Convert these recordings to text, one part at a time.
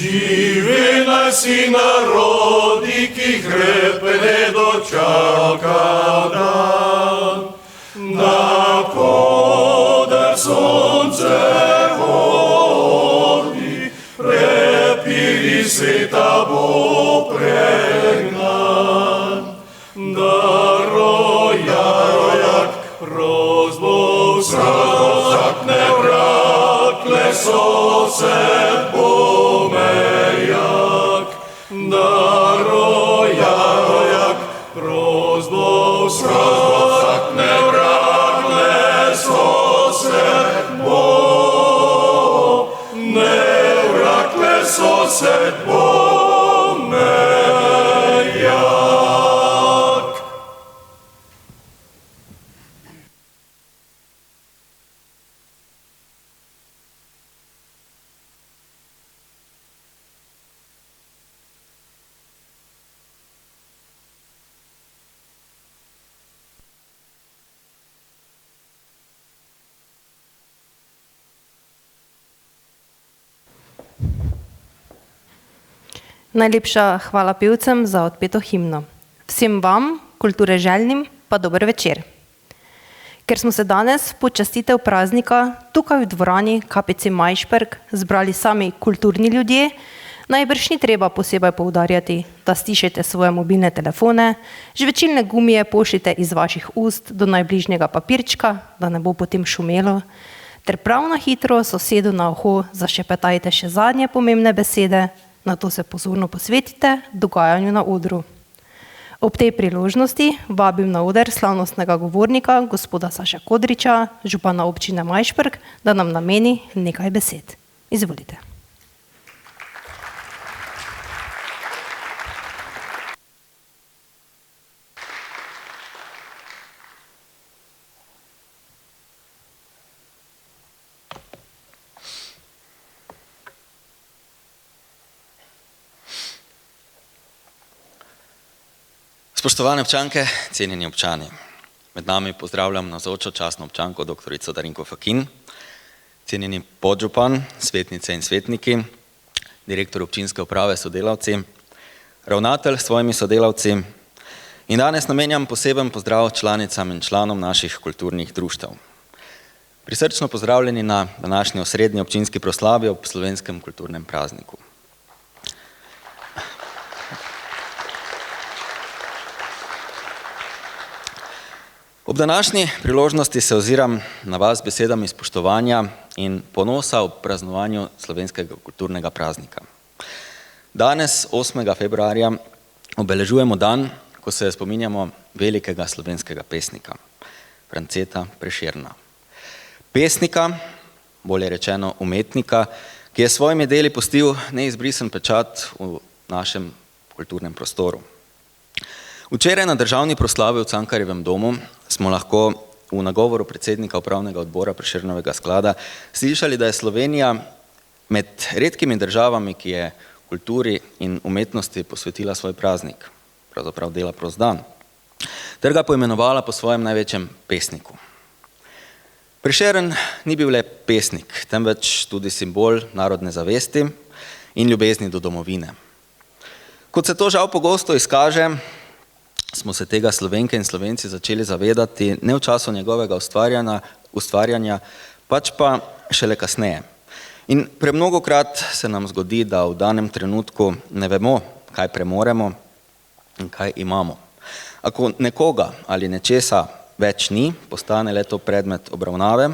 Živi naj si narodi, ki krepne dočaka dan, na koder sonce hodi, prepiri sveta bo pregnan. Darojak, rozbov zakne vrak, lesosed bomejak. Darojak, rozbov zakne vrak, lesosed bomejak. Lesosed bomejak. Najlepša hvala pevcem za odpeto himno. Vsem vam, kulture željnim, pa dober večer. Ker smo se danes v počastitev praznika tukaj v dvorani KPC Majšperk zbrali sami kulturni ljudje, najbrž ni treba posebej poudarjati, da stišete svoje mobilne telefone, žvečilne gumije pošljite iz vaših ust do najbližnjega papirčka, da ne bo potem šumelo, ter prav na hitro sosedu na uho zašepetajte še zadnje pomembne besede, nato se pozorno posvetite dogajanju na odru. Ob tej priložnosti vabim na oder slavnostnega govornika, gospoda Saša Kodriča, župana občine Majšperk, da nam nameni nekaj besed. Izvolite. Spoštovane občanke, cenjeni občani, med nami pozdravljam navzočo častno občanko doktorico Darinko Fakin, cenjeni podžupan, svetnice in svetniki, direktor občinske uprave, sodelavci, ravnatelj s svojimi sodelavci in danes namenjam poseben pozdrav članicam in članom naših kulturnih društev. Prisrčno pozdravljeni na današnji osrednji občinski proslavi ob slovenskem kulturnem prazniku. Ob današnji priložnosti se oziram na vas besedami spoštovanja in ponosa ob praznovanju slovenskega kulturnega praznika. Danes, 8. februarja, obeležujemo dan, ko se spominjamo velikega slovenskega pesnika, Franceta Prešerna. Pesnika, bolje rečeno umetnika, ki je s svojimi deli pustil neizbrisen pečat v našem kulturnem prostoru. Včeraj na državni proslavi v Cankarjevem domu smo lahko v nagovoru predsednika upravnega odbora Prešernovega sklada slišali, da je Slovenija med redkimi državami, ki je kulturi in umetnosti posvetila svoj praznik, pravzaprav dela prost dan, ter ga poimenovala po svojem največjem pesniku. Prešeren ni bil le pesnik, temveč tudi simbol narodne zavesti in ljubezni do domovine. Kot se to žal pogosto izkaže, smo se tega Slovenke in Slovenci začeli zavedati ne v času njegovega ustvarjanja, pač pa šele kasneje. In premnogokrat se nam zgodi, da v danem trenutku ne vemo, kaj premoremo in kaj imamo. Ako nekoga ali nečesa več ni, postane le to predmet obravnave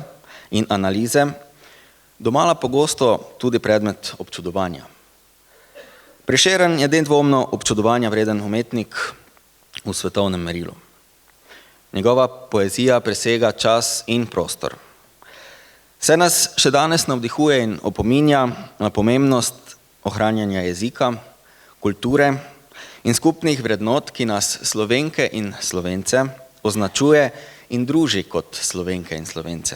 in analize, domala pogosto tudi predmet občudovanja. Prešeren je nedvomno občudovanja vreden umetnik v svetovnem merilu. Njegova poezija presega čas in prostor. Se nas še danes navdihuje in opominja na pomembnost ohranjanja jezika, kulture in skupnih vrednot, ki nas Slovenke in Slovence označuje in druži kot Slovenke in Slovence.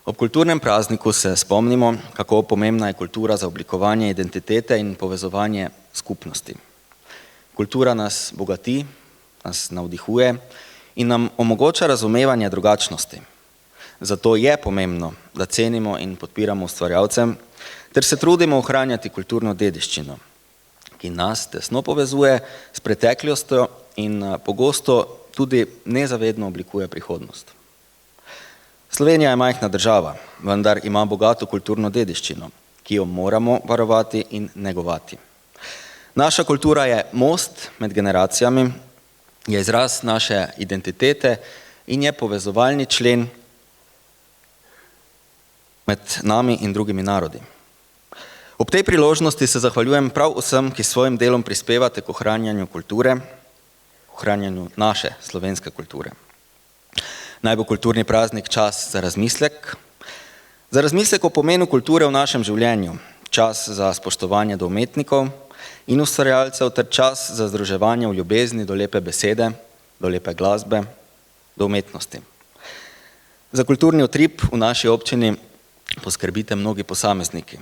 Ob kulturnem prazniku se spomnimo, kako pomembna je kultura za oblikovanje identitete in povezovanje skupnosti. Kultura nas bogati, nas navdihuje in nam omogoča razumevanje drugačnosti. Zato je pomembno, da cenimo in podpiramo ustvarjalce ter se trudimo ohranjati kulturno dediščino, ki nas tesno povezuje s preteklostjo in pogosto tudi nezavedno oblikuje prihodnost. Slovenija je majhna država, vendar ima bogato kulturno dediščino, ki jo moramo varovati in negovati. Naša kultura je most med generacijami, je izraz naše identitete in je povezovalni člen med nami in drugimi narodi. Ob tej priložnosti se zahvaljujem prav vsem, ki s svojim delom prispevate k ohranjanju kulture, k ohranjanju naše slovenske kulture. Naj bo kulturni praznik čas za razmislek o pomenu kulture v našem življenju, čas za spoštovanje do umetnikov in ustvarjalcev ter čas za združevanje v ljubezni do lepe besede, do lepe glasbe, do umetnosti. Za kulturni utrip v naši občini poskrbite mnogi posamezniki,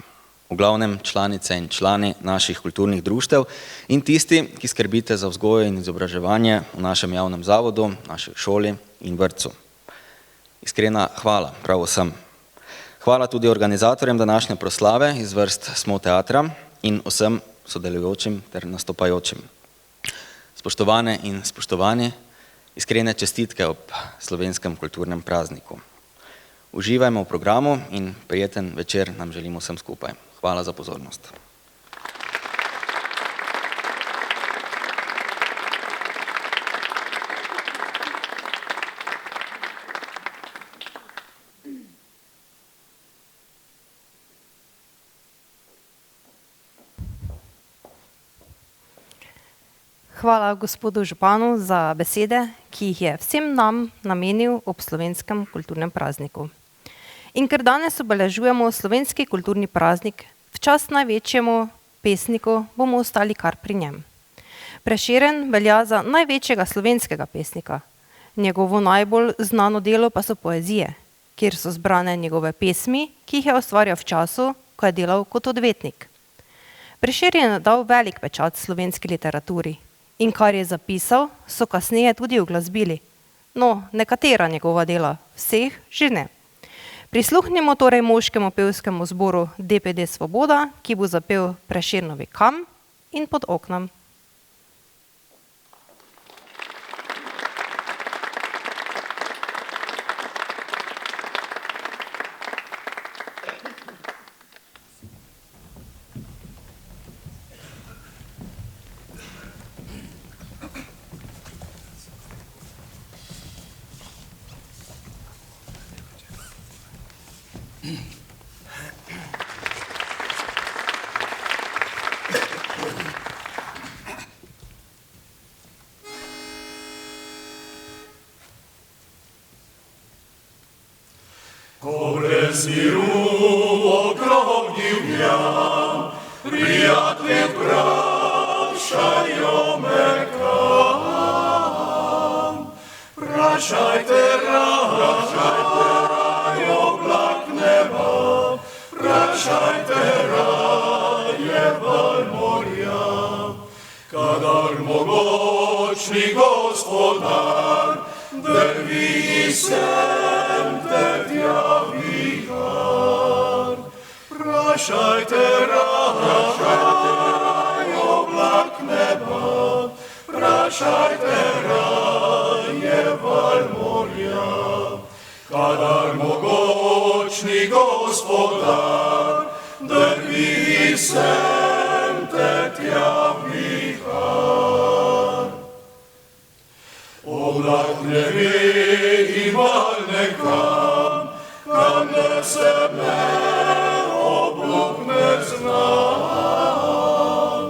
v glavnem članice in člani naših kulturnih društev in tisti, ki skrbite za vzgojo in izobraževanje v našem javnem zavodu, naši šoli in vrtcu. Iskrena hvala prav vsem. Hvala tudi organizatorjem današnje proslave iz vrst SMO teatra in vsem sodelujočim ter nastopajočim. Spoštovane in spoštovani, iskrene čestitke ob slovenskem kulturnem prazniku. Uživajmo v programu in prijeten večer nam želimo vsem skupaj. Hvala za pozornost. Hvala gospodu županu za besede, ki jih je vsem nam namenil ob slovenskem kulturnem prazniku. In ker danes obeležujemo slovenski kulturni praznik, v čast največjemu pesniku bomo ostali kar pri njem. Prešeren velja za največjega slovenskega pesnika. Njegovo najbolj znano delo pa so poezije, kjer so zbrane njegove pesmi, ki jih je ustvarjal v času, ko je delal kot odvetnik. Prešeren je dal velik pečat slovenski literaturi in kar je zapisal, so kasneje tudi uglasbili. No, nekatera njegova dela, vseh že ne. Prisluhnimo torej moškemu pevskemu zboru DPD Svoboda, ki bo zapel Prešernovi Kam in Pod oknom. Ko brez miru ogrognil jam, prijatelj vprašajo me kam. Vprašajte raj oblak neba, vprašajte raje val morja. Kadar mogočni gospodar drvi sem te tja vihar. Vprašajte raj oblak neba, vprašajte raje val morja. Kadar mogočni gospodar drvi sem te tja vihar. Oblak ne ve in val nekam, kam nese me, oblak ne znam.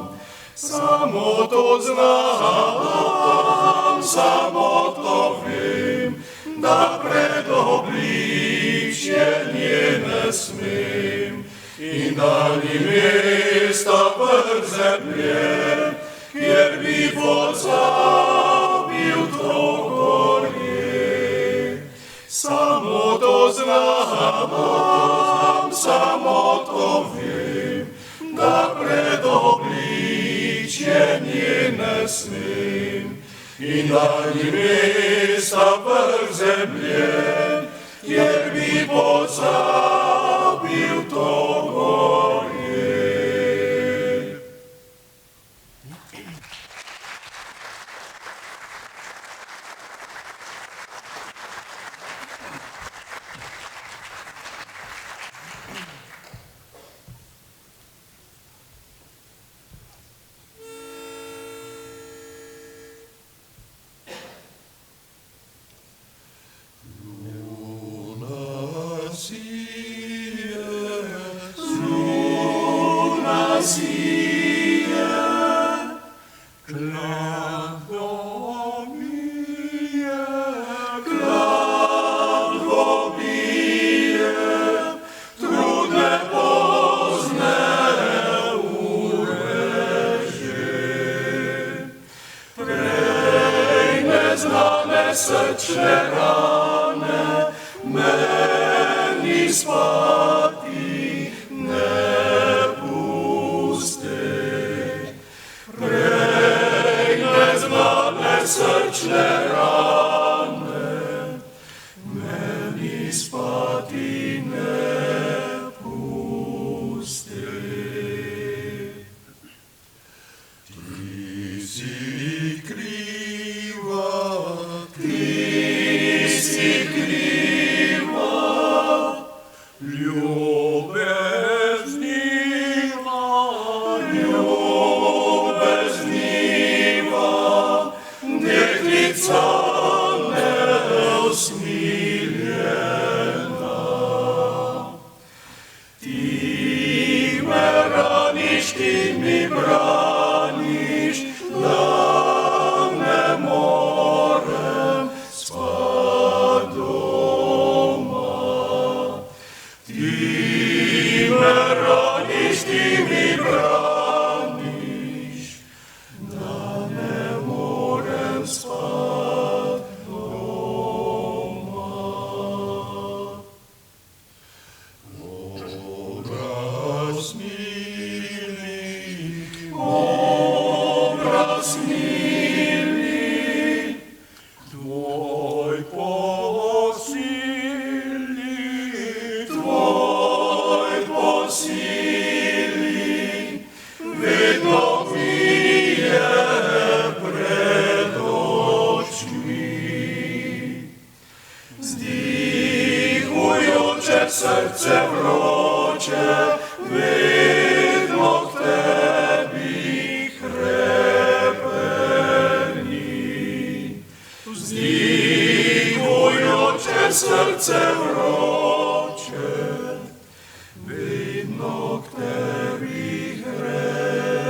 Samo to znam, samo to vem, da pred obličje nje ne smem. In da ni mesta vrh zemlje, kjer bi pozabil to gorje. Samo to znam, samo to vem, da pred obličje nje ne smem. In da ni mesta vrh zemlje, kjer bi pozabil to gorje. srčne rane, meni spati ne pusti. Prej neznane srčne rane, meni spati ne pusti. Ti si kriva, ljubezniva, deklica neusmiljena. Ti me raniš, ti mi braniš, da ne morem spat doma. Ti me raniš, ti mi braniš, da ne morem spat doma. Obraz mili, obraz mili, tvoj posili, tvoj posili, vedno mi je pred očmi. Vzdihujoče srce vroče, vedno k tebi hrepeni. Vzdihujoče srce vroče, vedno k tebi hrepeni.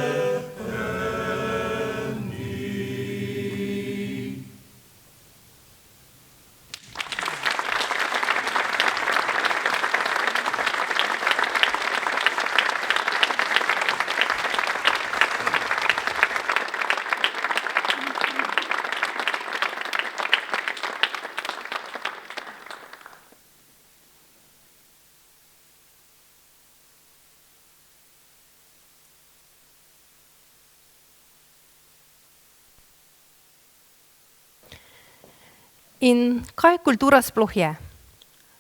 In kaj kultura sploh je?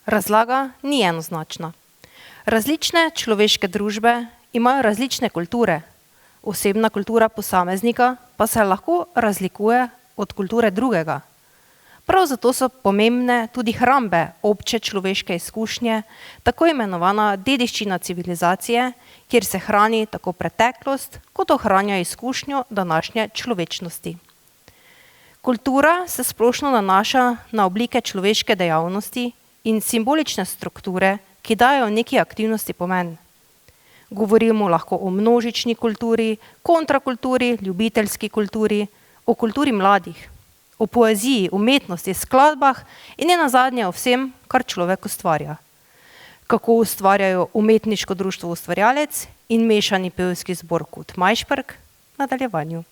Razlaga ni enoznačna. Različne človeške družbe imajo različne kulture. Osebna kultura posameznika pa se lahko razlikuje od kulture drugega. Prav zato so pomembne tudi hrambe obče človeške izkušnje, tako imenovana dediščina civilizacije, kjer se hrani tako preteklost, kot ohranja izkušnjo današnje človečnosti. Kultura se splošno nanaša na oblike človeške dejavnosti in simbolične strukture, ki dajo neki aktivnosti pomen. Govorimo lahko o množični kulturi, kontrakulturi, ljubiteljski kulturi, o kulturi mladih, o poeziji, umetnosti, skladbah in nenazadnje o vsem, kar človek ustvarja. Kako ustvarjajo umetniško društvo Ustvarjalec in mešani pevski zbor Kut Majšperk v nadaljevanju.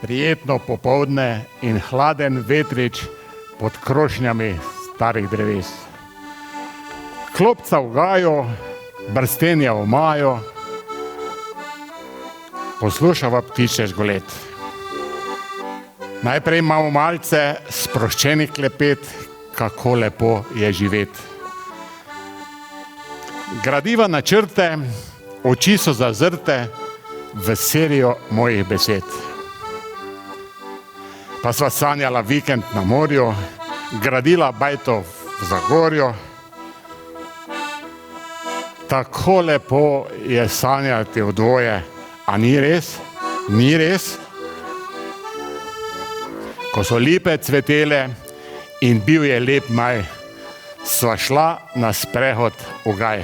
Prijetno popoldne in hladen vetrič pod krošnjami starih dreves. Klopca v gaju, brstenja v maju, poslušava ptiče žgolet. Najprej imamo malce sproščeni klepet, kako lepo je živeti. Gradiva načrte, oči so zazrte v serijo mojih besed. Pa sva sanjala vikend na morju, gradila bajto v Zagorju. Tako lepo je sanjati v dvoje, a ni res? Ni res? Ko so lipe cvetele in bil je lep maj, sva šla na sprehod v gaj.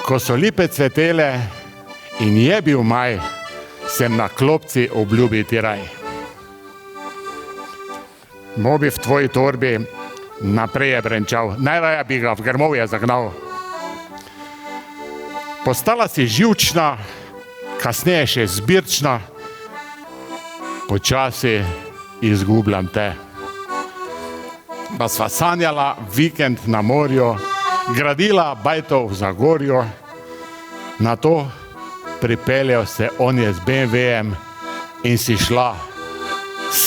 Ko so lipe cvetele in je bil maj, sem na klopci obljubiti raj. Mobi v tvoji torbi naprej je brenčal, najraje bi ga v grmovje zagnal. Postala si živčna, kasneje še zbirčna, počasi izgubljam te. Pa sva sanjala vikend na morju, gradila bajto v Zagorju, nato pripeljal se on je z BMW-jem in si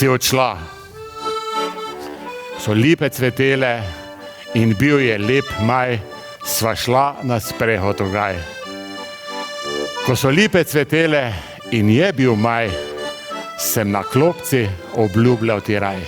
odšla. So lipe cvetele in bil je lep maj, sva šla na sprehod v gaj. Ko so lipe cvetele in je bil maj, sem na klopci obljubljal ti raj.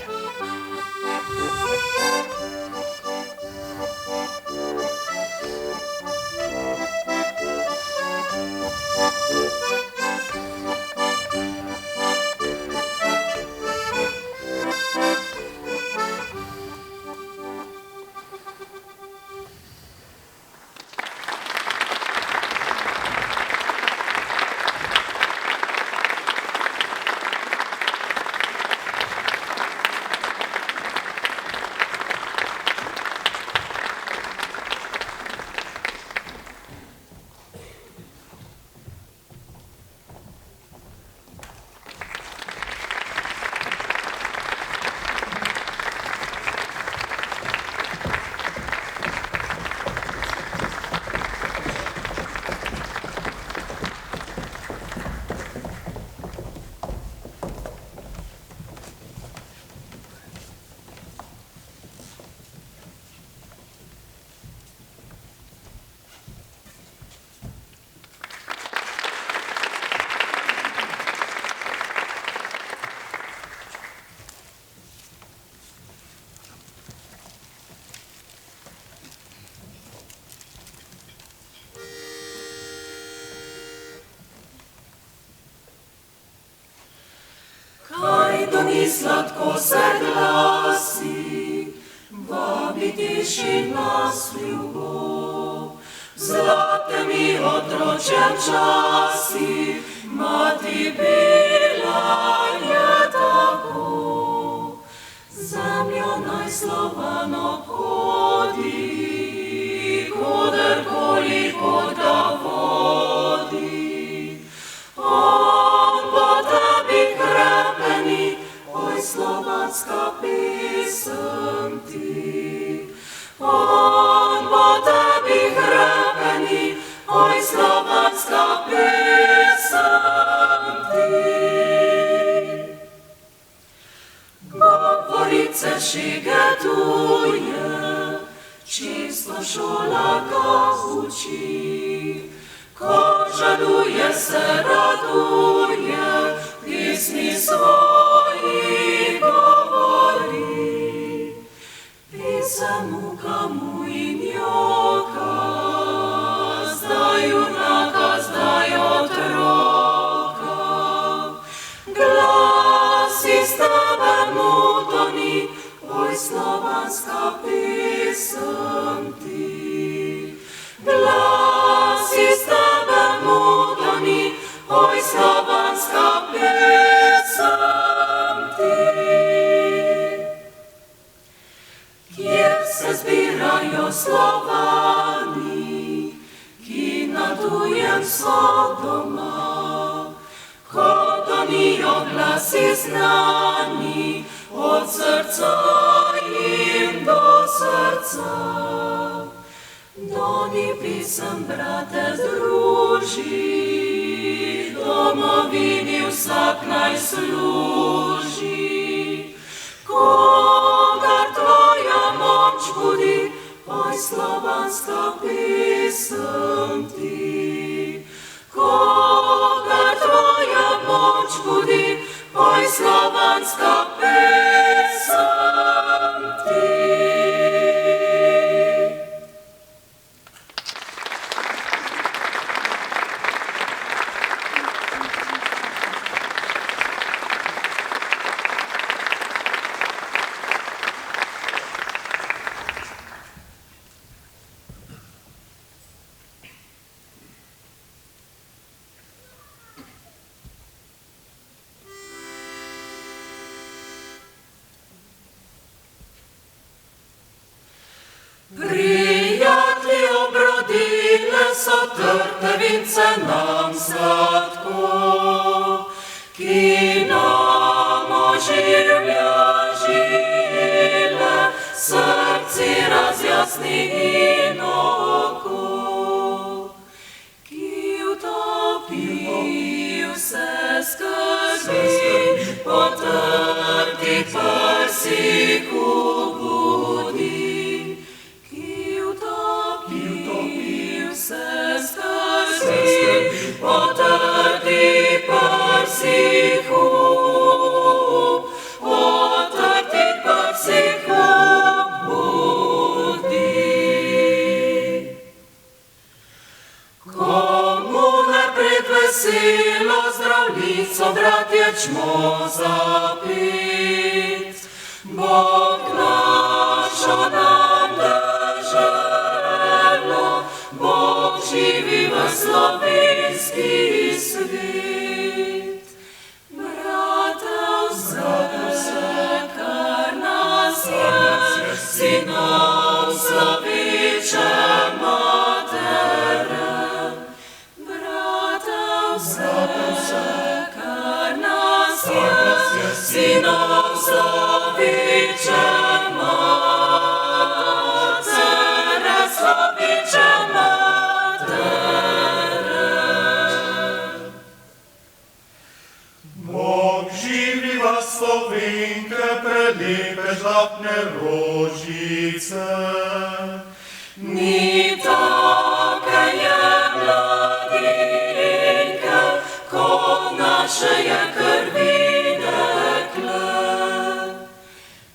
Ni sladko se glasi, vabi tiši nas ljubov. Zlatemi otročjem časi, mati bila je tako. Zemljo naj slovano hodi, koderkoli kot ga vodi. On bo tebi krepeni, oj slovanska pisem ti. On bo tebi krepeni, oj slovanska pisem ti. Govorice šigetuje, čisto šola ga uči. Ko žaluje se raduje, pismi svoji govori. Pisem muka mu in joka, zdaj junaka, zdaj otroka. Glas iz tebe mu doni, oj slovanska pisem ti. Glas iz tebe mu doni, oj slovanska pisem ti. Kjer se zbirajo Slovani, ki na tujem so doma, ko donijo glasi znani, od srca jim do srca. Doni pisem, brate, združi, domovini vsak naj služi. Kogar tvoja moč budi, oj slovanska pisem ti. Kogar tvoja moč budi, oj slovanska pisem ti. Prijatelji obrodile so trtevince nam sladko, ki nam oživlja žile, srci razjasni in oko, ki utopi vse skrbi, potrdi prsih ubudi, ki utopi vse skrbi, potrdi prsih potrdi prsih ubudi. Komu ne pred veselo zdravnico, bratje, čmo zapit, Bog našo nam deželo, Bog živi v slovenski svet. Brate, vse, kar nas je, sinov sloveče matere. Brate, vse, kar nas je, sinov sloveče matere, sloveče matere. Bog živi vas Slovenke, prelepe žlahtne rožice. Ni take je mladinke, ko naše je krvi dekle.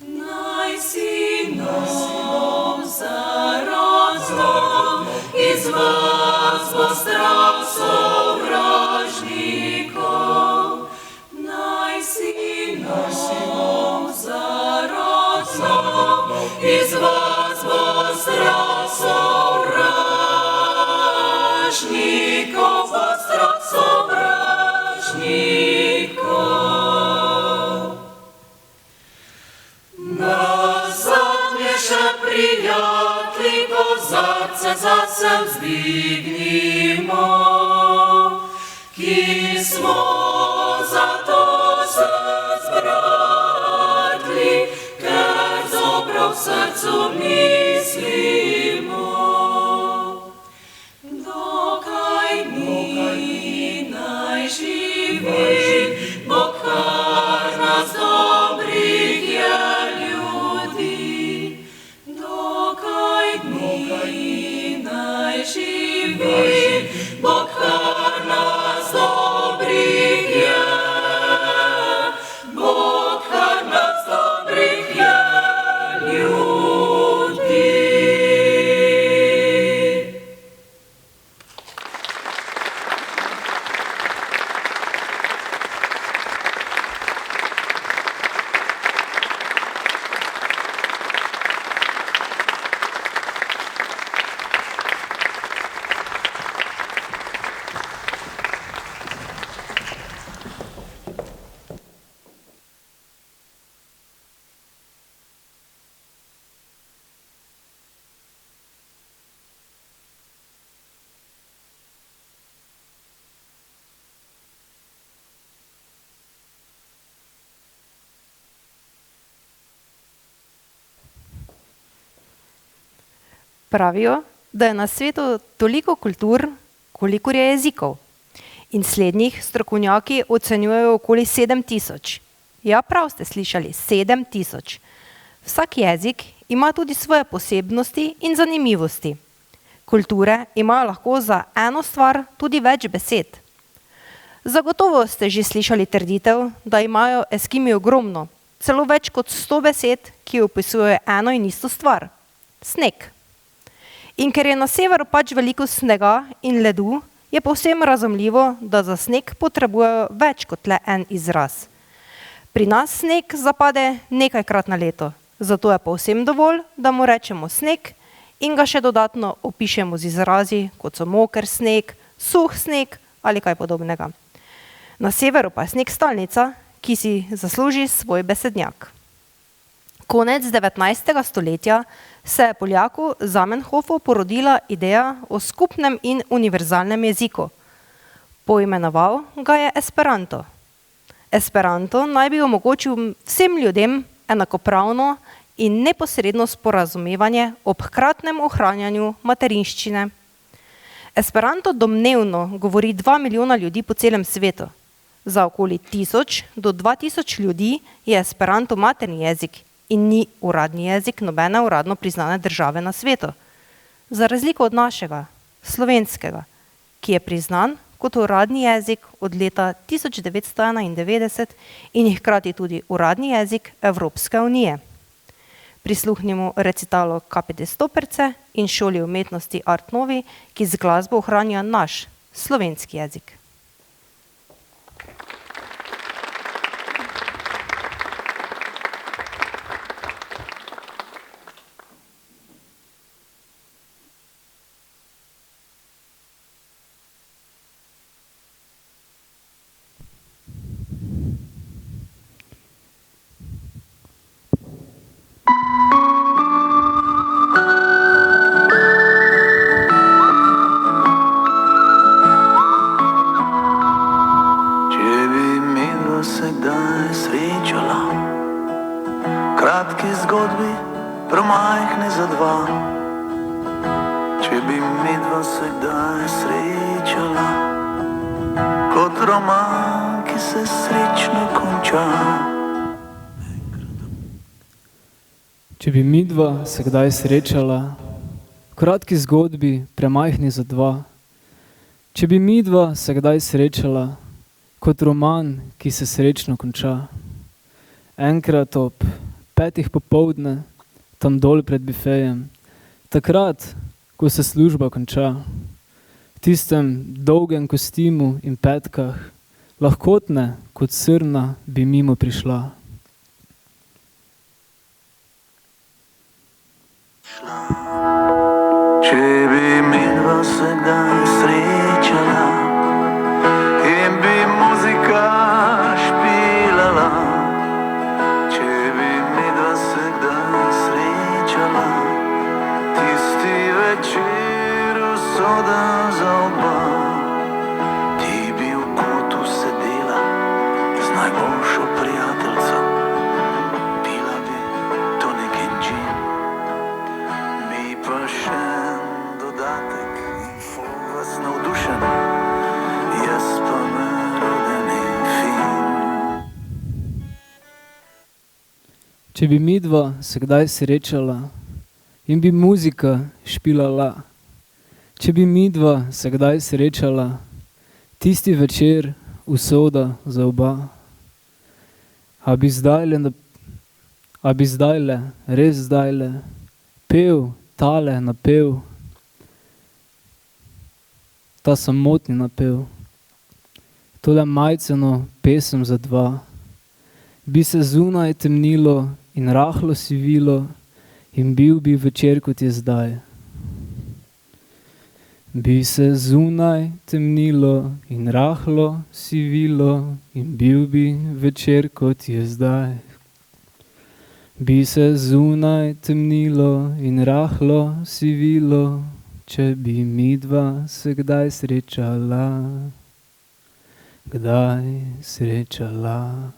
Naj sinom zarazno, iz vas bo strah sovražnikov. Naj sinom zarazno, iz vas bo strah sovražnikov, bo strah sovražnikov. Nazadnje še prijatelji, kozarce zase vzdignimo, ki smo zato se zbratli, ker dobro v srcu mislimo. Dokaj ni naj živi, Bog kar nas dobrih je ljudi. Dokaj ni naj živi, Bog kar nas dobrih je, Bog kar nas dobrih je ljudi. Pravijo, da je na svetu toliko kultur, kolikor je jezikov. In slednjih strokovnjaki ocenjujejo okoli 7000. Ja, prav ste slišali, 7000. Vsak jezik ima tudi svoje posebnosti in zanimivosti. Kulture imajo lahko za eno stvar tudi več besed. Zagotovo ste že slišali trditev, da imajo Eskimi ogromno, celo več kot 100 besed, ki opisujejo eno in isto stvar. Sneg. In ker je na severu pač veliko snega in ledu, je povsem razumljivo, da za sneg potrebujejo več kot le en izraz. Pri nas sneg zapade nekajkrat na leto, zato je povsem dovolj, da mu rečemo sneg in ga še dodatno opišemo z izrazi, kot so moker sneg, suh sneg ali kaj podobnega. Na severu pa je sneg stalnica, ki si zasluži svoj besednjak. Konec 19. stoletja se je Poljaku Zamenhofu porodila ideja o skupnem in univerzalnem jeziku. Poimenoval ga je Esperanto. Esperanto naj bi omogočil vsem ljudem enakopravno in neposredno sporazumevanje ob hkratnem ohranjanju materinščine. Esperanto domnevno govori 2 milijona ljudi po celem svetu. Za okoli 1000 do 2000 ljudi je Esperanto materni jezik in ni uradni jezik nobene uradno priznane države na svetu. Za razliko od našega, slovenskega, ki je priznan kot uradni jezik od leta 1991 in je hkrati tudi uradni jezik Evropske unije. Prisluhnimo recitalu Kapite Stoperce in šoli umetnosti Art Novi, ki z glasbo ohranja naš slovenski jezik. Kratki zgodbi, premajhni za dva. Če bi midva se kdaj srečala, kot roman, ki se srečno konča. Če bi midva se kdaj srečala, kratki zgodbi, premajhni za dva. Če bi midva se kdaj srečala, kot roman, ki se srečno konča. Enkrat ob 5 popoldne, tam dol pred bifejem, takrat, ko se služba konča, v tistem dolgem kostimu in petkah, lahkotne kot srna bi mimo prišla. Če bi midva se kdaj srečala in bi muzika špilala, če bi midva se kdaj srečala, tisti večer usoda za oba, ti bi v kotu sedela z najboljšo prijateljico, pila bi tonik in džin, mi pa še dodatek in vas navdušen, jaz pa neroden in fin. Če bi midva se kdaj srečala in bi muzika špilala, če bi midva se kdaj srečala, tisti večer usoda za oba, a bi zdajle, res zdajle, pel tale napev, ta samotni napev, tole majceno pesem za dva, bi se zunaj temnilo in rahlo sivilo in bil bi večer, kot je zdaj. Bi se zunaj temnilo in rahlo sivilo in bil bi večer, kot je zdaj. Bi se zunaj temnilo in rahlo sivilo, če bi midva se kdaj srečala, kdaj srečala.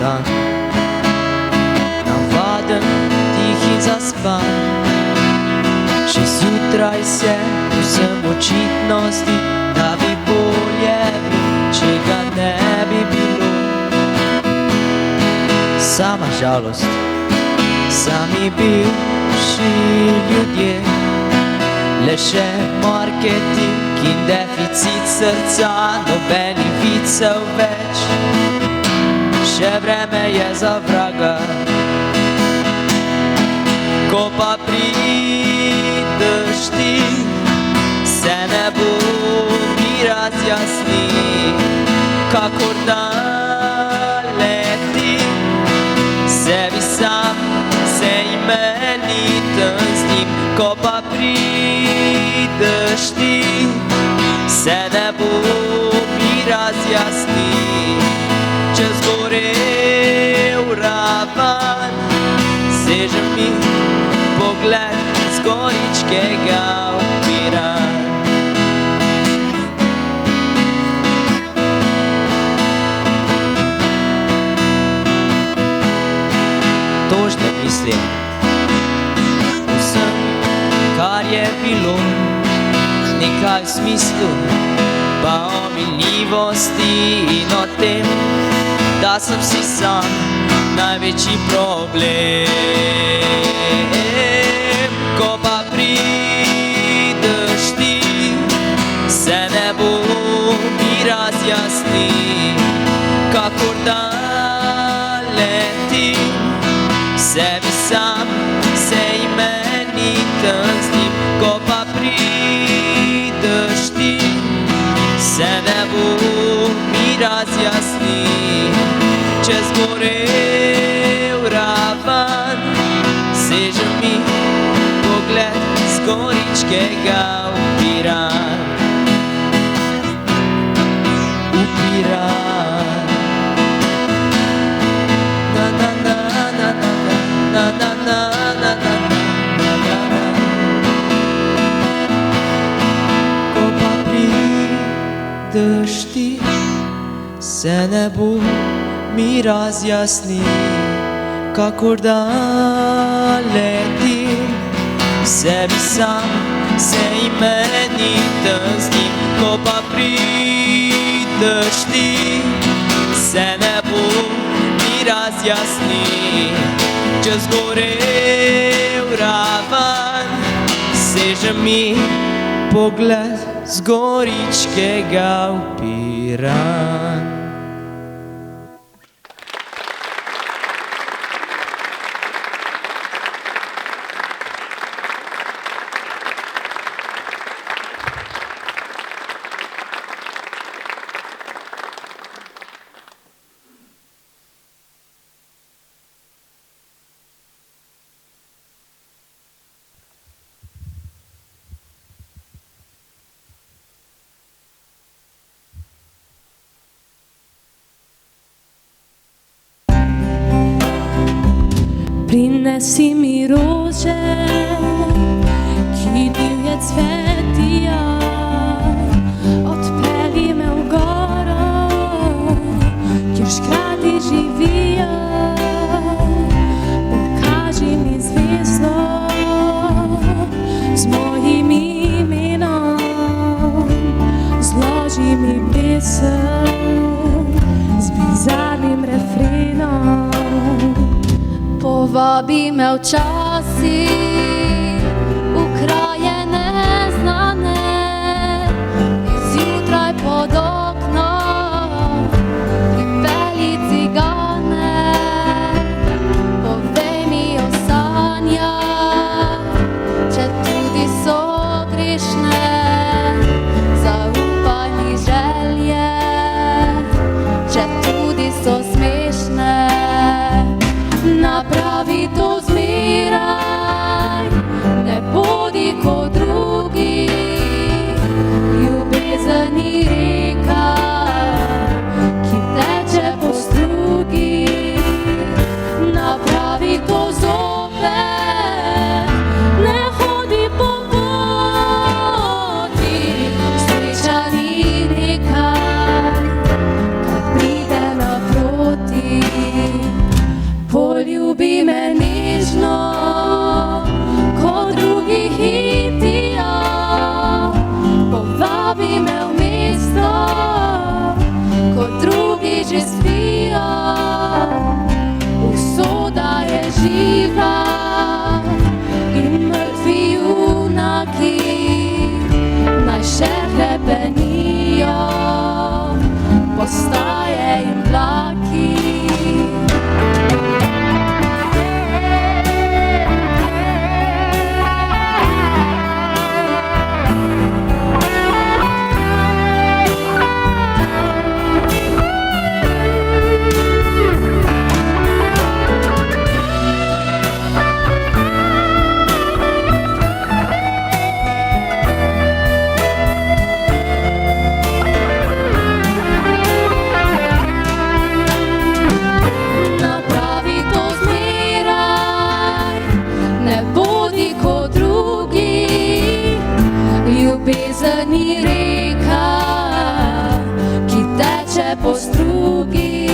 dan. Navaden, tih in zaspan. Še zjutraj se vsem očitno zdi, da bi bolje bil, če ga ne bi bilo. Sama žalost, sami bivši ljudje, le še marketing in deficit srca, nobeni vicev več, še vreme je za vraga. Ko pa prideš ti, se nebo mi razjasni, kakor dan leti, sebi sam se imeniten z njim. Ko pa prideš ti, se nebo mi razjasni, čez gorel ravan, seže mi pogled z goričkega upira. Tožne misli vsem, kar je bilo, nekaj v smislu, pa o minljivosti in o tem, da sem si sam največji problem. Ko pa prideš ti, se nebo mi razjasni, kakor dan leti, sebi sam se imeniten z njim. Ko pa prideš ti, se nebo mi razjasni, čez gorel ravan, seže mi pogled z goričkega upira. Upira. Na na na na na na na na na na na. Ko pa prideš ti, se nebo mi razjasni, kakor dan leti, sebi sam se imeniten z njim. Ko pa prideš ti, se nebo mi razjasni, čez gorel ravan, seže mi pogled z goričkega upira. Prinesi mi rože, ki divje cvetijo, odpelji me v goro, kjer škrati živijo. Pokaži mi zvezdo z mojim imenom, zloži mi pesem z bizarnim refrenom. Povabi me včasih v kraje neznane, zjutraj pod oknom pripelji cigane. Povej mi o sanjah, če tudi so grešne, zaupaj mi želje, če tudi so smešne. Napravi to zmeraj, po strugi,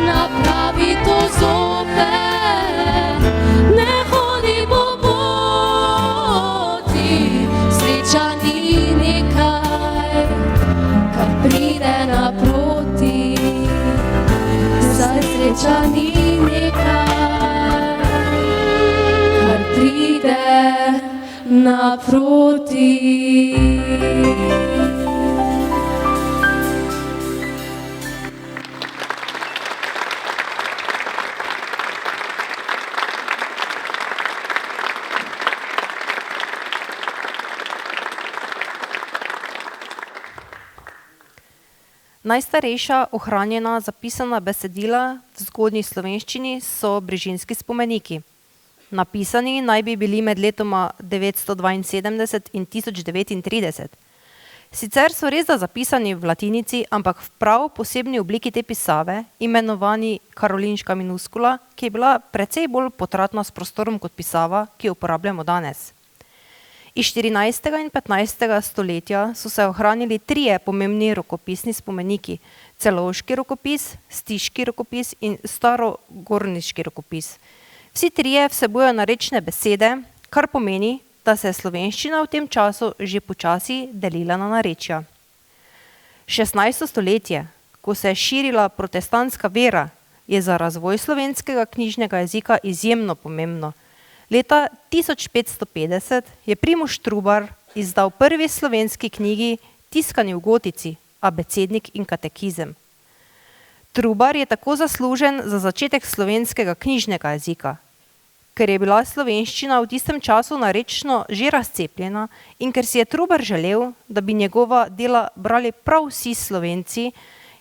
napravi to zopet, ne hodi po poti, sreča ni nekaj, kar pride naproti, saj sreča ni nekaj, kar pride naproti. Najstarejša ohranjena zapisana besedila v zgodnji slovenščini so brežinski spomeniki. Napisani naj bi bili med letoma 972 in 1039. Sicer so res da zapisani v latinici, ampak v prav posebni obliki te pisave, imenovani karolinška minuskula, ki je bila precej bolj potratna s prostorom kot pisava, ki jo uporabljamo danes. Iz 14. in 15. stoletja so se ohranili trije pomembni rokopisni spomeniki, Celovški rokopis, Stiški rokopis in Starogorniški rokopis. Vsi trije vsebujejo narečne besede, kar pomeni, da se je slovenščina v tem času že počasi delila na narečja. 16. stoletje, ko se je širila protestantska vera, je za razvoj slovenskega knjižnega jezika izjemno pomembno. Leta 1550 je Primož Trubar izdal prvi slovenski knjigi, tiskani v gotici, Abecednik in katekizem. Trubar je tako zaslužen za začetek slovenskega knjižnega jezika. Ker je bila slovenščina v tistem času narečno že razcepljena in ker si je Trubar želel, da bi njegova dela brali prav vsi Slovenci,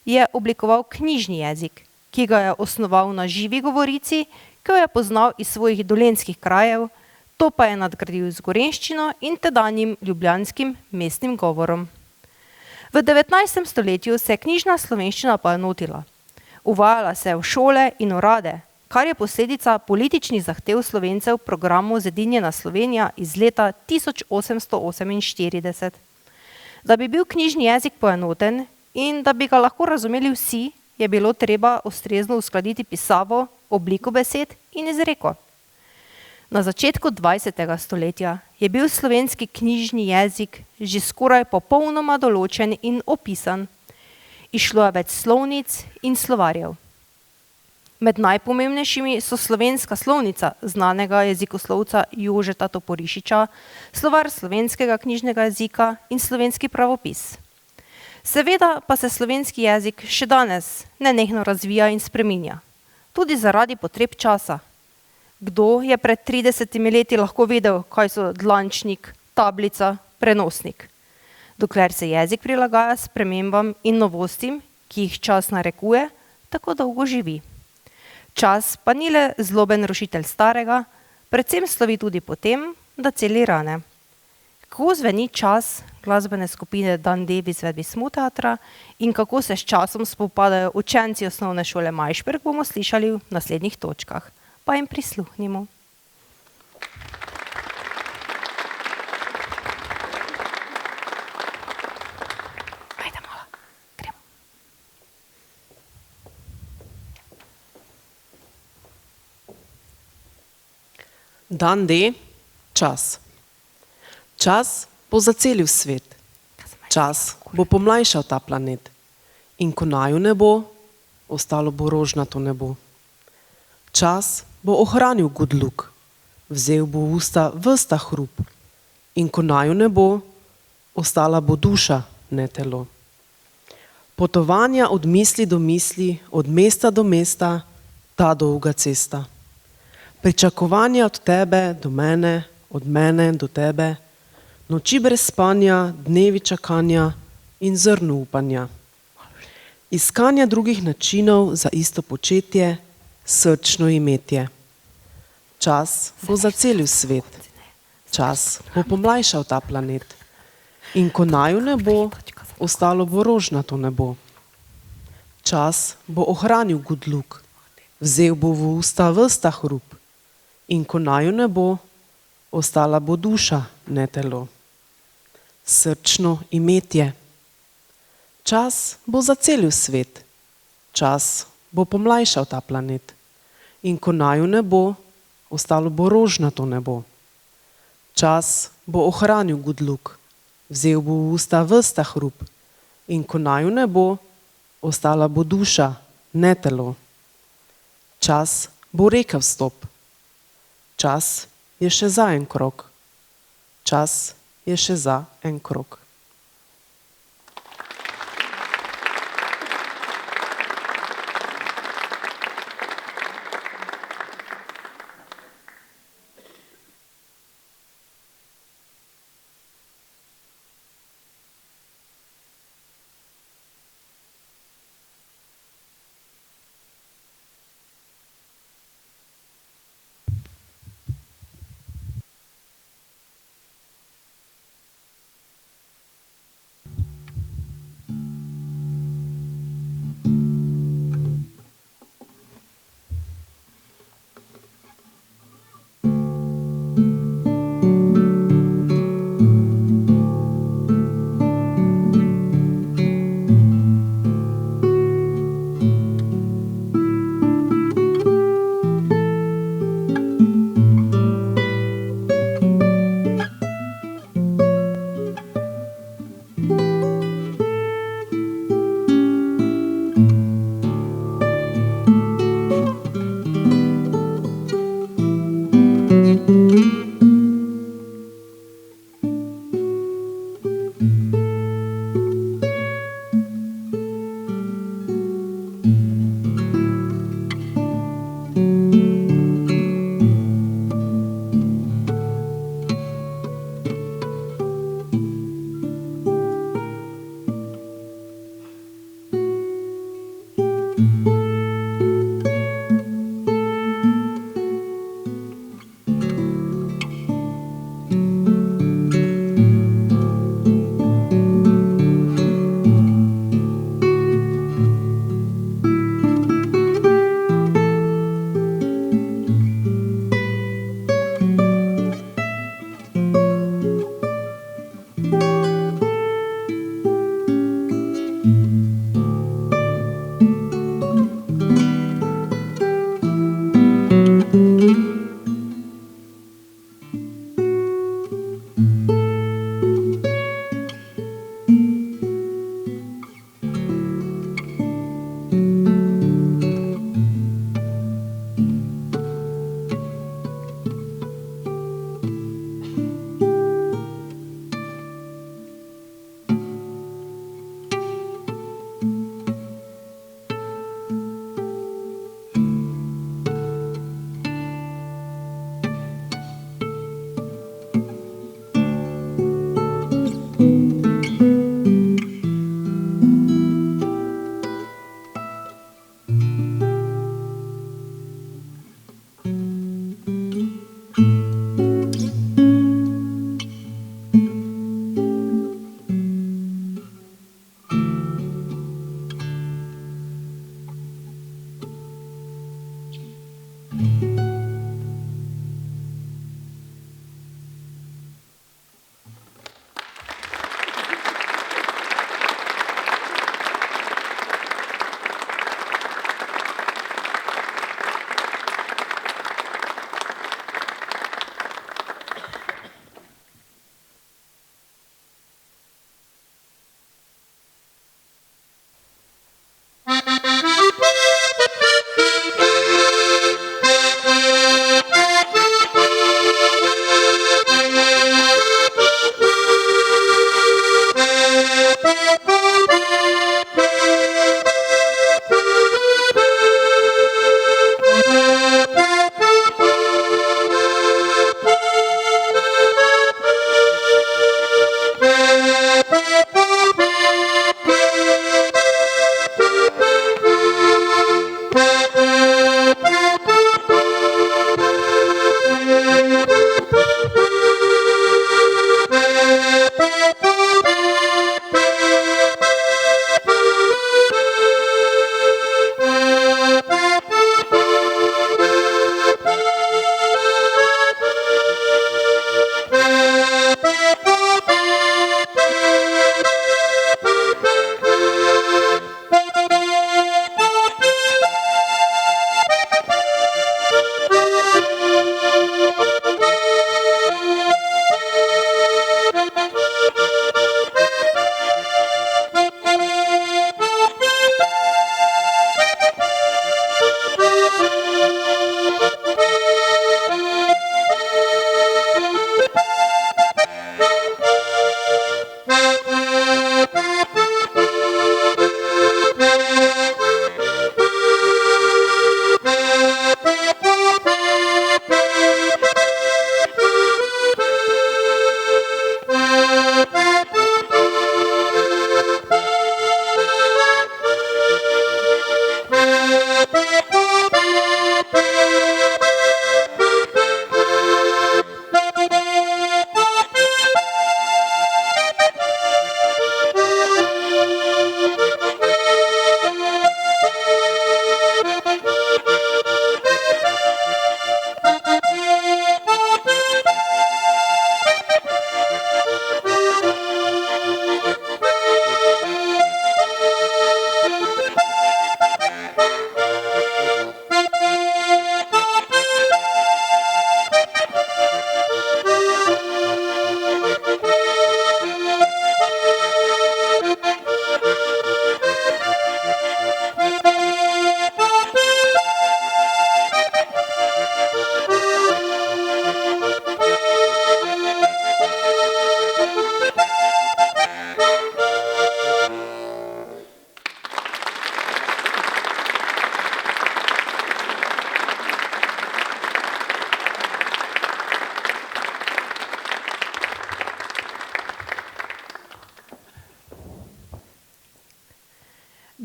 je oblikoval knjižni jezik, ki ga je osnoval na živi govorici, ki jo je poznal iz svojih dolenjskih krajev, to pa je nadgradil z gorenjščino in tedanjim ljubljanskim mestnim govorom. V 19. stoletju se je knjižna slovenščina poenotila. Uvajala se je v šole in urade, kar je posledica političnih zahtev Slovencev v programu Zedinjena Slovenija iz leta 1848. Da bi bil knjižni jezik poenoten in da bi ga lahko razumeli vsi, je bilo treba ustrezno uskladiti pisavo, obliko besed in izreko. Na začetku 20. stoletja je bil slovenski knjižni jezik že skoraj popolnoma določen in opisan. Išlo je več slovnic in slovarjev. Med najpomembnejšimi so slovenska slovnica znanega jezikoslovca Jožeta Toporišiča, slovar slovenskega knjižnega jezika in slovenski pravopis. Seveda pa se slovenski jezik še danes nenehno razvija in spreminja. Tudi zaradi potreb časa. Kdo je pred 30 leti lahko vedel, kaj so dlančnik, tablica, prenosnik? Dokler se jezik prilagaja spremembam in novostim, ki jih čas narekuje, tako dolgo živi. Čas pa ni le zloben rušitelj starega, predvsem slovi tudi po tem, da celi rane. Kako zveni čas glasbene skupine Dan D v izvedbi Smo teatra in kako se s časom spopadajo učenci osnovne šole Majšperk, bomo slišali v naslednjih točkah. Pa jim prisluhnimo. Ajde malo, gremo. Dan D, čas. Čas bo zacelil svet. Čas bo pomlajšal ta planet. In ko naju ne bo, ostalo bo rožnato nebo. Čas bo ohranil gudluk, vzel bo v usta ves ta hrup. In ko naju ne bo, ostala bo duša, ne telo. Potovanja od misli do misli, od mesta do mesta, ta dolga cesta. Pričakovanja od tebe do mene, od mene do tebe, noči brez spanja, dnevi čakanja in zrno upanja. Iskanja drugih načinov za isto početje, srčno imetje. Čas bo zacelil svet. Čas bo pomlajšal ta planet. In ko naju ne bo, ostalo bo rožnato nebo. Čas bo ohranil gudluk, vzel bo v usta ves ta hrup. In ko naju ne bo, ostala bo duša, ne telo. Srčno imetje. Čas bo zacelil svet, čas bo pomlajšal ta planet. In ko naju ne bo, ostalo bo rožnato nebo. Čas bo ohranil gudluk, vzel bo v usta ves ta hrup. In ko naju ne bo, ostala bo duša, ne telo. Čas bo rekel stop. Čas je še za en krog. Čas je še za en krog.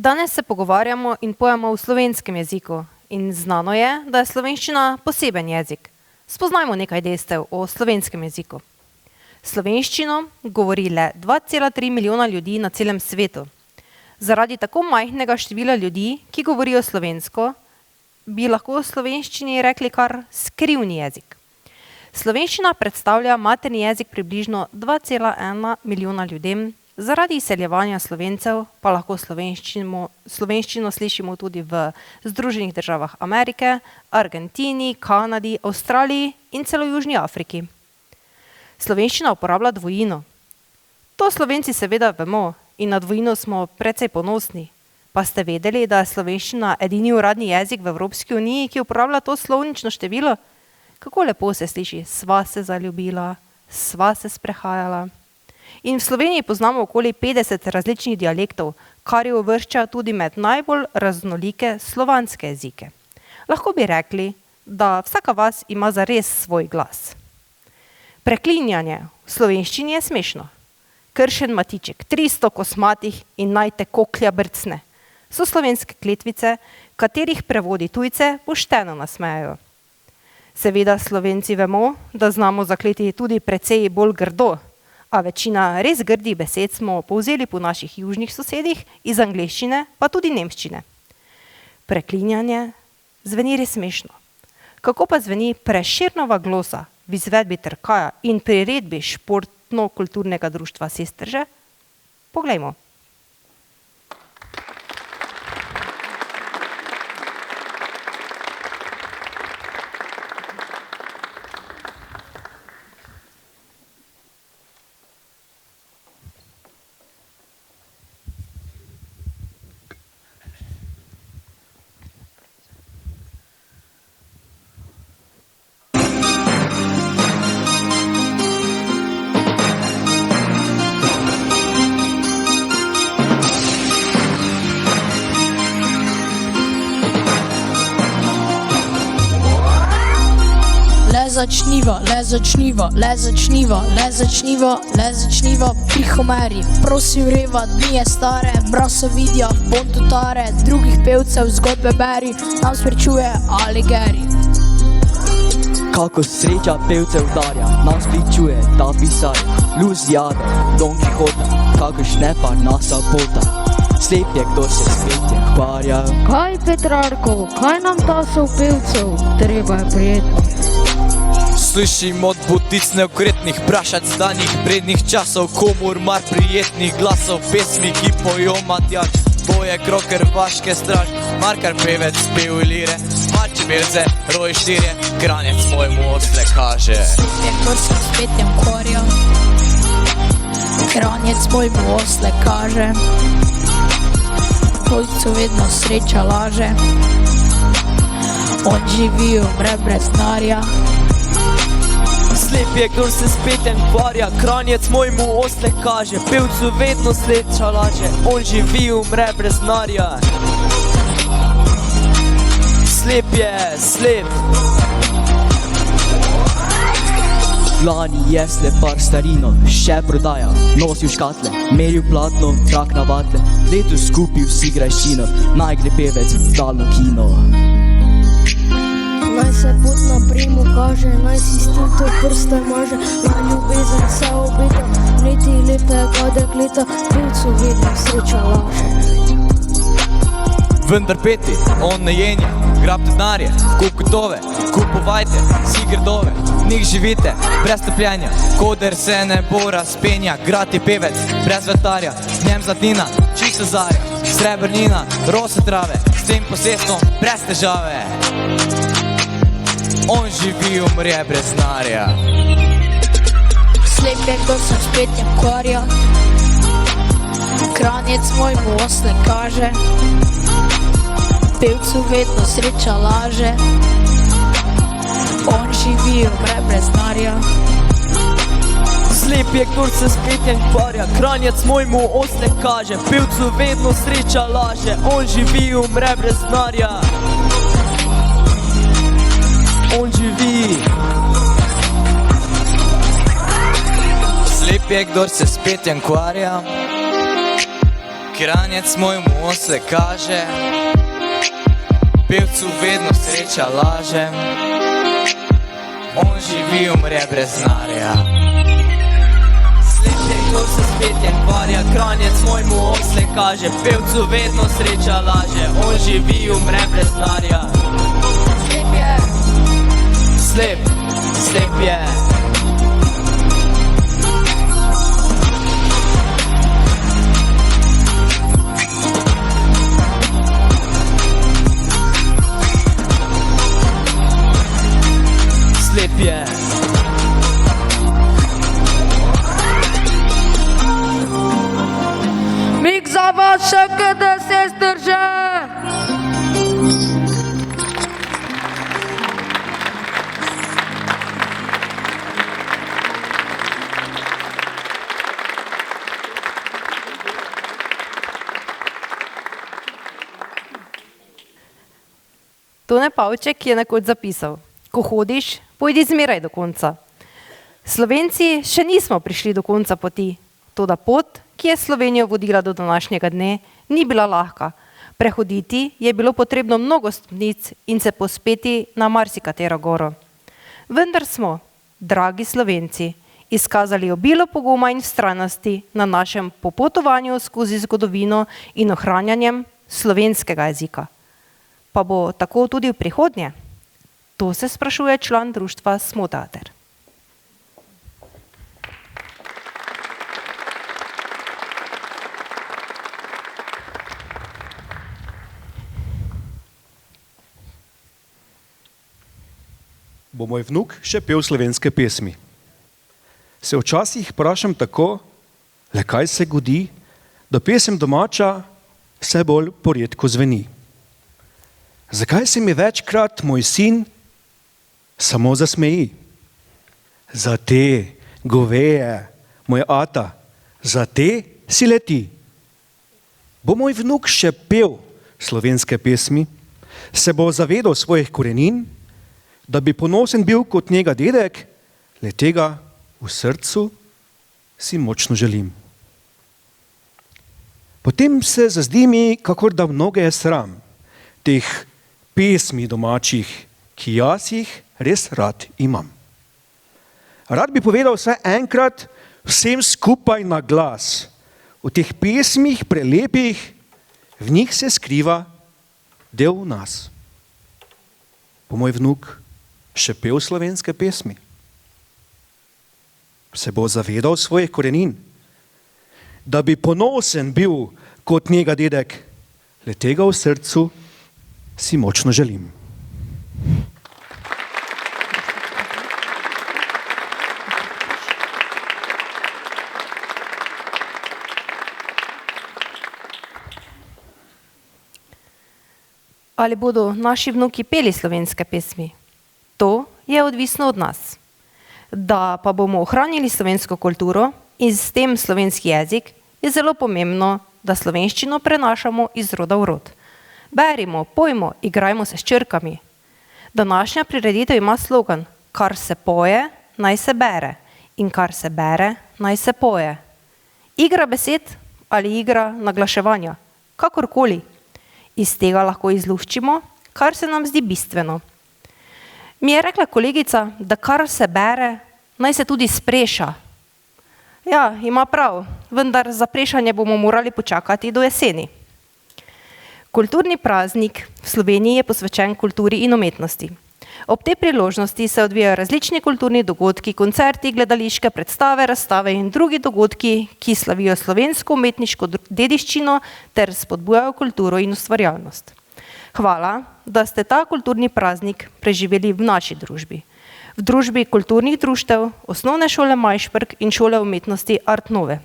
Danes se pogovarjamo in pojemo v slovenskem jeziku in znano je, da je slovenščina poseben jezik. Spoznajmo nekaj dejstev o slovenskem jeziku. Slovenščino govori le 2,3 milijona ljudi na celem svetu. Zaradi tako majhnega števila ljudi, ki govorijo slovensko, bi lahko v slovenščini rekli kar skrivni jezik. Slovenščina predstavlja materni jezik približno 2,1 milijona ljudem, zaradi izseljevanja Slovencev pa lahko slovenščino slišimo tudi v Združenih državah Amerike, Argentini, Kanadi, Avstraliji in celo Južni Afriki. Slovenščina uporablja dvojino. To Slovenci seveda vemo in na dvojino smo precej ponosni. Pa ste vedeli, da je slovenščina edini uradni jezik v Evropski uniji, ki uporablja to slovnično število? Kako lepo se sliši, sva se zaljubila, sva se sprehajala. In v Sloveniji poznamo okoli 50 različnih dialektov, kar jo uvršča tudi med najbolj raznolike slovanske jezike. Lahko bi rekli, da vsaka vas ima zares svoj glas. Preklinjanje v slovenščini je smešno. Kršen matiček, 300 kosmatih in naj te koklja brcne. So slovenske kletvice, katerih prevodi tujce pošteno nasmejajo. Seveda Slovenci vemo, da znamo zakleti tudi precej bolj grdo, a večina res grdih besed smo povzeli po naših južnih sosedih, iz angleščine pa tudi nemščine. Preklinjanje zveni res smešno. Kako pa zveni Prešernova glosa v izvedbi Trkaja in priredbi Športno-kulturnega društva Sestrže? Poglejmo. Začniva, pihomeri, prosim reva, dni je stare, braso vidja, bontotare, drugih pevcev zgodbe beri, nam spričuje Alighieri. Kako sreča pevcev darja, nam spričuje ta pisar, Luziada, Don Quixota, kakršne pa nasa pota. Slep je, kdo se s petjem hvarja. Kaj Petrarko, kaj nam ta so pevcev, treba je prijetno. Slišim od butic neokretnih, prašac danih prednih časov, komur mar prijetnih glasov, pesmi, ki pojo matjač, boje kroker vaške straž, markar pevec pev lire, marče belce, roje štirje, kranjec mojemu osle kaže. Je kdo se s petjem hvarja, kranjec mojemu osle kaže, pojcu vedno sreča laže, on živi, umre brez denarja. Slep je, kdor se s petjem hvarja, kranjec mojemu osle kaže, pevcu vedno sreča laže, on živi, umre brez denarja. Slep je, slep. Lani je slepar starino, še prodaja, nosil škatle, meril platno, trak na vatle, letos skupil si grajšino, naj gre pevec v daljno kino. Naj se pot na primu kaže, naj si stilto prste maže, naj ljubezen se obeta, leti lepega dekleta, pevcu vedno sreča laže. Vendar peti, on ne jenja, grabte denarje, kup kotove, kupovajte, si grdove, njih živite, brez trpljenja, koder se ne bo razpenja, grati pevec, brez vetarja, njem zlatnina, čisto zarja, srebrnina, rose trave, s tem posestvom, brez težave. On živi, umre brez denarja. Slep je, kdo se s petjem hvarja, kranjec mojemu osle kaže, pevcu vedno sreča laže, on živi, umre brez denarja. Slep je, kdor se s petjem hvarja, kranjec mojemu osle kaže, pevcu vedno sreča laže, on živi, umre brez denarja. On živi. Slep je, kdor se s petjem hvarja, Kranjec mojemu osle kaže, pevcu vedno sreča laže, on živi, umre brez denarja. Slep je, kdo se s petjem kvarja, Kranjec mojemu osle kaže, pevcu vedno sreča laže, on živi, umre brez denarja. Slep je, slep je. Slep je. Mik za vaše, da se zdrže. Tone Pavček je nekoč zapisal: ko hodiš, pojdi zmeraj do konca. Slovenci še nismo prišli do konca poti, toda pot, ki je Slovenijo vodila do današnjega dne, ni bila lahka. Prehoditi je bilo potrebno mnogo stopnic in se pospeti na marsikatero goro. Vendar smo, dragi Slovenci, izkazali obilo poguma in vztrajnosti na našem popotovanju skozi zgodovino in ohranjanjem slovenskega jezika. Pa bo tako tudi v prihodnje? To se sprašuje član društva Smoteater. Bo moj vnuk še pel slovenske pesmi. Se včasih vprašam tako, le kaj se godi, da pesem domača vse bolj poredko zveni. Zakaj se mi večkrat moj sin samo zasmeji? Za te, goveje, moj ata, za te si leti. Bo moj vnuk še pel slovenske pesmi, se bo zavedal svojih korenin, da bi ponosen bil kot njega dedek, le tega v srcu si močno želim. Potem se zazdi mi, kakor da mnoge je sram teh pesmi domačih, ki jaz jih res rad imam. Rad bi povedal vsaj enkrat vsem skupaj na glas. V teh pesmih prelepih, v njih se skriva del nas. Bo moj vnuk še pel slovenske pesmi? Se bo zavedal svojih korenin, da bi ponosen bil kot njega dedek, le tega v srcu si močno želim. Ali bodo naši vnuki peli slovenske pesmi? To je odvisno od nas. Da pa bomo ohranili slovensko kulturo in s tem slovenski jezik, je zelo pomembno, da slovenščino prenašamo iz roda v rod. Berimo, pojmo, igrajmo se s črkami. Današnja prireditev ima slogan: kar se poje, naj se bere, in kar se bere, naj se poje. Igra besed ali igra naglaševanja, kakorkoli. Iz tega lahko izluščimo, kar se nam zdi bistveno. Mi je rekla kolegica, da kar se bere, naj se tudi spreša. Ja, ima prav, vendar za prešanje bomo morali počakati do jeseni. Kulturni praznik v Sloveniji je posvečen kulturi in umetnosti. Ob tej priložnosti se odvijajo različni kulturni dogodki, koncerti, gledališke predstave, razstave in drugi dogodki, ki slavijo slovensko umetniško dediščino ter spodbujajo kulturo in ustvarjalnost. Hvala, da ste ta kulturni praznik preživeli v naši družbi. V družbi kulturnih društev, osnovne šole Majšperk in šole umetnosti Art Nove.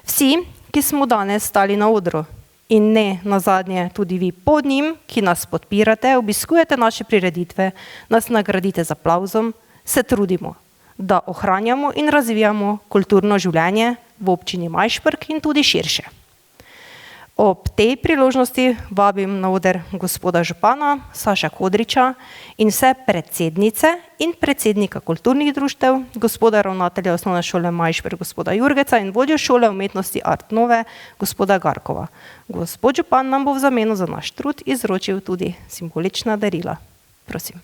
Vsi, ki smo danes stali na odru, in ne nazadnje tudi vi pod njim, ki nas podpirate, obiskujete naše prireditve, nas nagradite z aplavzom, se trudimo, da ohranjamo in razvijamo kulturno življenje v občini Majšperk in tudi širše. Ob tej priložnosti vabim na oder gospoda župana Saša Kodriča in vse predsednice in predsednika kulturnih društev, gospoda ravnatelja osnovne šole Majšper, gospoda Jurgeca in vodjo šole umetnosti Art Nove, gospoda Garkova. Gospod župan nam bo v zameno za naš trud izročil tudi simbolična darila. Prosim.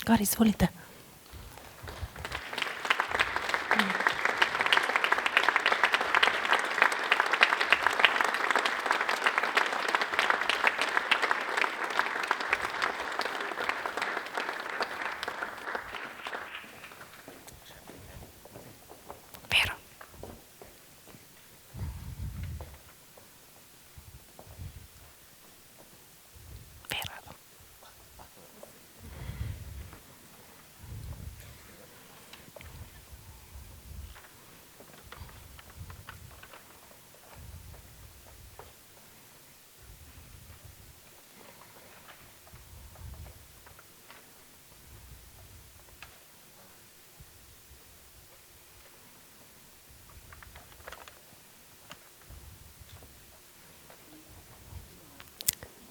Gar, izvolite. Vera.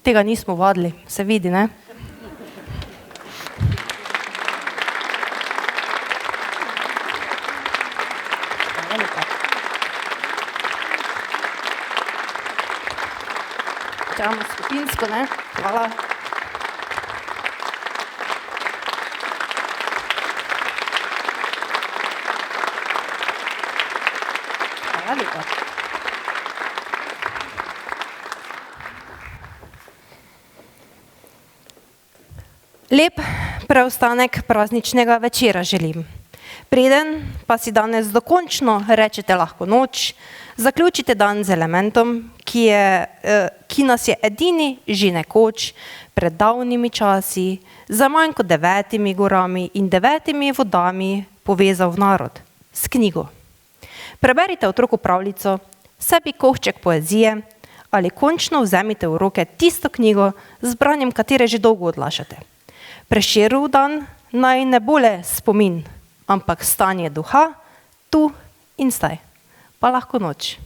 Tega nismo vadili, se vidi, ne? Čakamo skupinsko, ne? Hvala. Hvala lepa. Lep preostanek prazničnega večera želim. Preden pa si danes dokončno rečete lahko noč, zaključite dan z elementom, ki nas je edini že nekoč pred davnimi časi za manj kot 9 gorami in 9 vodami povezal v narod, s knjigo. Preberite otroku pravljico, sebi kohček poezije ali končno vzemite v roke tisto knjigo, z branjem katere že dolgo odlašate. Prešerov dan naj ne bo le spomin, ampak stanje duha, tu in zdaj. Pa lahko noč.